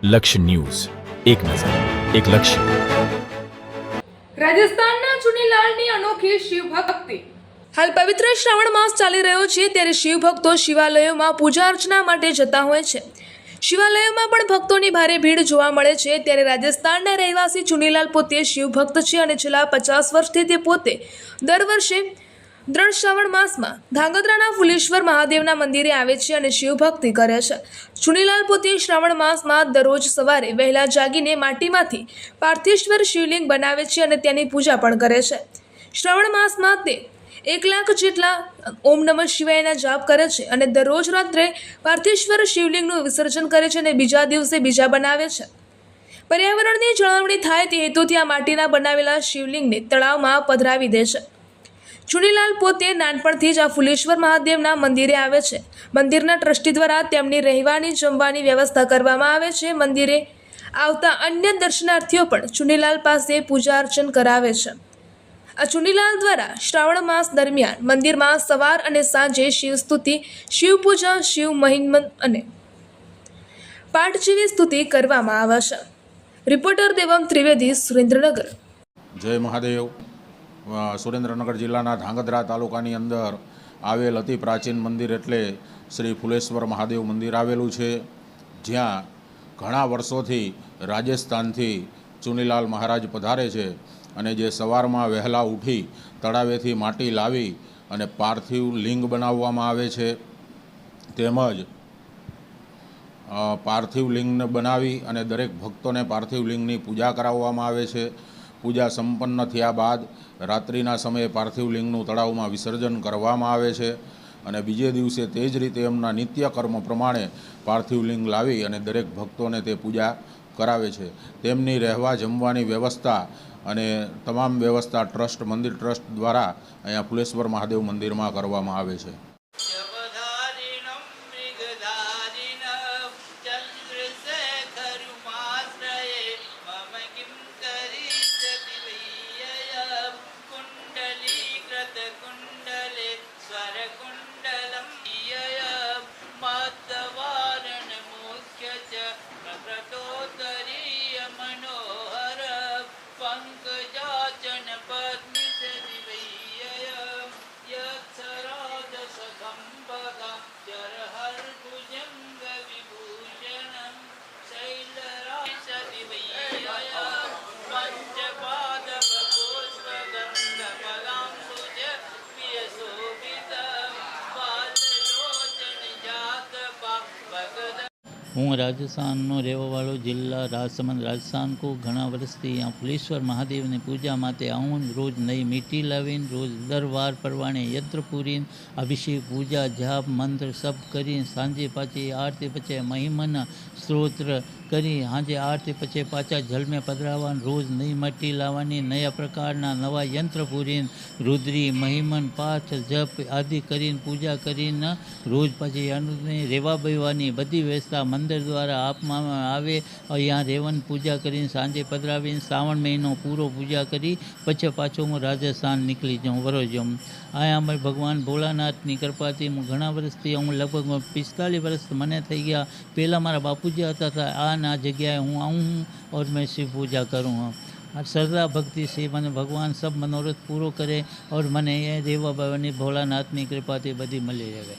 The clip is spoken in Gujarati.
લક્ષ્ય ન્યૂઝ, એક નજર, એક લક્ષ્ય. રાજસ્થાનના ચુનીલાલની અનોખી શિવ ભક્તિ. હાલ પવિત્ર શ્રાવણ માસ ચાલી રહ્યો છે, ત્યારે શિવ ભક્તો શિવાલયોમાં પૂજા અર્ચના માટે જતા હોય છે. શિવાલયોમાં પણ ભક્તોની ભારે ભીડ જોવા મળે છે. ત્યારે રાજસ્થાનના રહેવાસી ચુનીલાલ પોતે શિવ ભક્ત છે અને છેલ્લા 50 વર્ષથી તે પોતે દર વર્ષે દ્રણ શ્રાવણ માસમાં ધાંગધ્રાના ફુલેશ્વર મહાદેવના મંદિરે આવે છે અને શિવ ભક્તિ કરે છે. ચુનીલાલ પોતે શ્રાવણ માસમાં દરરોજ સવારે વહેલા જાગીને માટીમાંથી પાર્થેશ્વર શિવલિંગ બનાવે છે અને તેની પૂજા પણ કરે છે. શ્રાવણ માસમાં તે 1 લાખ જેટલા ઓમ નમઃ શિવાયના જાપ કરે છે અને દરરોજ રાત્રે પાર્થેશ્વર શિવલિંગનું વિસર્જન કરે છે અને બીજા દિવસે બીજા બનાવે છે. પર્યાવરણની જાળવણી થાય તે હેતુથી આ માટીના બનાવેલા શિવલિંગને તળાવમાં પધરાવી દે છે. ચુનીલાલ પોતે નાનપણથી જ આ ફુલેશ્વર મહાદેવના મંદિરે આવે છે. મંદિરના ટ્રસ્ટી દ્વારા તેમની રહેવાની જમવાની વ્યવસ્થા કરવામાં આવે છે. મંદિરે આવતા અન્ય દર્શનાર્થીઓ પણ ચુનીલાલ પાસે પૂજા અર્ચન કરાવે છે. આ ચુનીલાલ દ્વારા શ્રાવણ માસ દરમિયાન મંદિરમાં સવાર અને સાંજે શિવ સ્તુતિ, શિવ પૂજા, શિવ મહિમન અને પાઠ જેવી સ્તુતિ કરવામાં આવે છે. રિપોર્ટર દેવમ ત્રિવેદી, સુરેન્દ્રનગર. જય મહાદેવ. સુરેન્દ્રનગર જિલ્લાના ધાંગધ્રા તાલુકાની અંદર આવેલ અતિ પ્રાચીન મંદિર એટલે શ્રી ફુલેશ્વર મહાદેવ મંદિર આવેલું છે, જ્યાં ઘણા વર્ષોથી રાજસ્થાનથી ચુનીલાલ મહારાજ પધારે છે અને જે સવારમાં વહેલા ઉઠી તળાવેથી માટી લાવી અને પાર્થિવ લિંગ બનાવવામાં આવે છે, તેમજ પાર્થિવ લિંગને બનાવી અને દરેક ભક્તોને પાર્થિવ લિંગની પૂજા કરાવવામાં આવે છે. પૂજા સંપન્ન થયા બાદ રાત્રિના સમયે પાર્થિવ લિંગનું તળાવમાં વિસર્જન કરવામાં આવે છે અને બીજે દિવસે તે જ રીતે એમના નિત્ય કર્મ પ્રમાણે પાર્થિવ લિંગ લાવી અને દરેક ભક્તોને તે પૂજા કરાવે છે. તેમની રહેવા જમવાની વ્યવસ્થા અને તમામ વ્યવસ્થા મંદિર ટ્રસ્ટ દ્વારા અહીંયા ફુલેશ્વર મહાદેવ મંદિરમાં કરવામાં આવે છે. હું રાજસ્થાनનો રહેવાવાળો જિલ્લા રાજસમંદ રાજસ્થान को ઘણા વર્ષથી यहाँ ફુલેશ્વર મહાદેવની પૂજા માટે આવું. રોજ નઈ મીઠી લાવીને રોજ દર વાર પરવાણે યંત્ર પૂરીને અભિષેક પૂજા જાપ મંત્ર સબ કરીને સાંજે પાછી આરતી પછી મહિમન સ્ત્રોત્ર કરી સાંજે આરતી પછી પાછા જલમે પધરાવવાનું. રોજ નઈ મટ્ટી લાવવાની, નયા પ્રકારના નવા યંત્ર પૂરીને રુદ્રી મહિમન પાઠ જપ આદિ કરીને પૂજા કરીને રોજ પછી રહેવા બેવાની બધી વ્યવસ્થા મંદિર દ્વારા આપવામાં આવે. અહીંયા રહેવાની પૂજા કરીને સાંજે પધરાવીને શ્રાવણ મહિનો પૂરો પૂજા કરી પછી પાછો હું રાજસ્થાન નીકળી જાઉં વરોજમ. અહીંયા અમારે ભગવાન ભોળાનાથની કૃપાથી હું ઘણા વર્ષથી હું લગભગ 45 વર્ષ મને થઈ ગયા. પહેલાં મારા બાપુજી હતા આ જગ્યાએ હું આવું और मैं शिव पूजा करूँ. श्रद्धा भक्ति से મને ભગવાન સબ મનોરથ પૂરો કરે और મને એ દેવા ભવાની ભોળાનાથની કૃપાથી બધી મળી રહે.